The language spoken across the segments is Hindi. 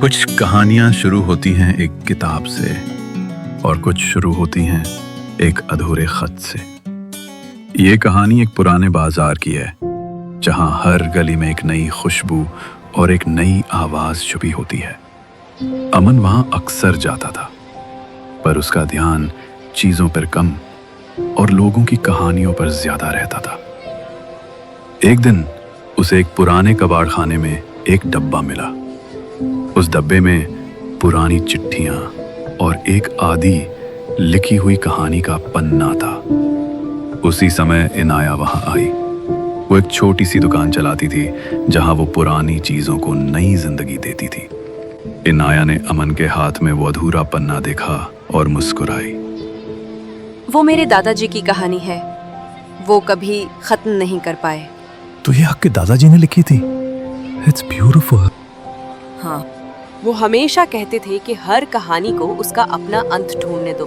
कुछ कहानियां शुरू होती हैं एक किताब से और कुछ शुरू होती हैं एक अधूरे खत से। ये कहानी एक पुराने बाजार की है जहां हर गली में एक नई खुशबू और एक नई आवाज छुपी होती है। अमन वहां अक्सर जाता था, पर उसका ध्यान चीजों पर कम और लोगों की कहानियों पर ज्यादा रहता था। एक दिन उसे एक पुराने कबाड़ खाने में एक डब्बा मिला। उस डब्बे में पुरानी चिट्ठियां और एक आधी लिखी हुई कहानी का पन्ना था। उसी समय इनाया वहां आई। वो एक छोटी सी दुकान चलाती थी जहां वो पुरानी चीजों को नई जिंदगी देती थी। इनाया ने अमन के हाथ में वो अधूरा पन्ना देखा और मुस्कुराई। वो मेरे दादाजी की कहानी है, वो कभी खत्म नहीं कर पाए। तो ये आपके दादाजी ने लिखी थी? It's beautiful. हाँ, वो हमेशा कहते थे कि हर कहानी को उसका अपना अंत ढूंढने दो।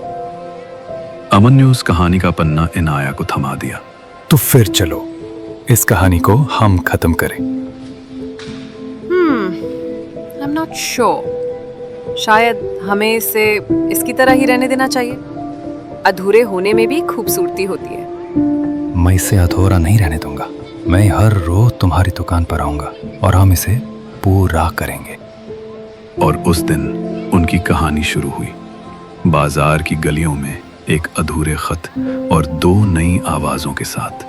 अमन ने उस कहानी का पन्ना इनाया को थमा दिया। तो फिर चलो इस कहानी को हम खत्म करें। I am not sure. शायद हमें इसे इसकी तरह ही रहने देना चाहिए। अधूरे होने में भी खूबसूरती होती है। मैं इसे अधूरा नहीं रहने दूंगा। मैं हर रोज तुम्हारी दुकान पर आऊंगा और हम इसे पूरा करेंगे। और उस दिन उनकी कहानी शुरू हुई। बाजार की गलियों में एक अधूरे खत और दो नई आवाजों के साथ।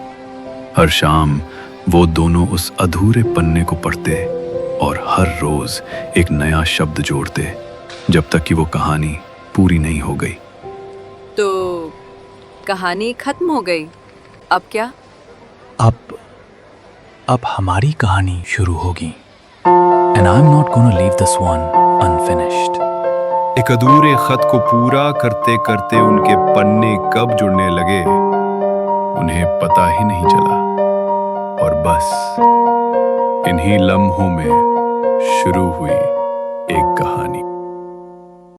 हर शाम वो दोनों उस अधूरे पन्ने को पढ़ते और हर रोज एक नया शब्द जोड़ते जब तक कि वो कहानी पूरी नहीं हो गई। तो कहानी खत्म हो गई। अब क्या? अब हमारी कहानी शुरू होगी। And I'm not gonna leave this one unfinished. एक अधूरे खत को पूरा करते करते उनके पन्ने कब जुड़ने लगे उन्हें पता ही नहीं चला। और बस इन्हीं लम्हों में शुरू हुई एक कहानी।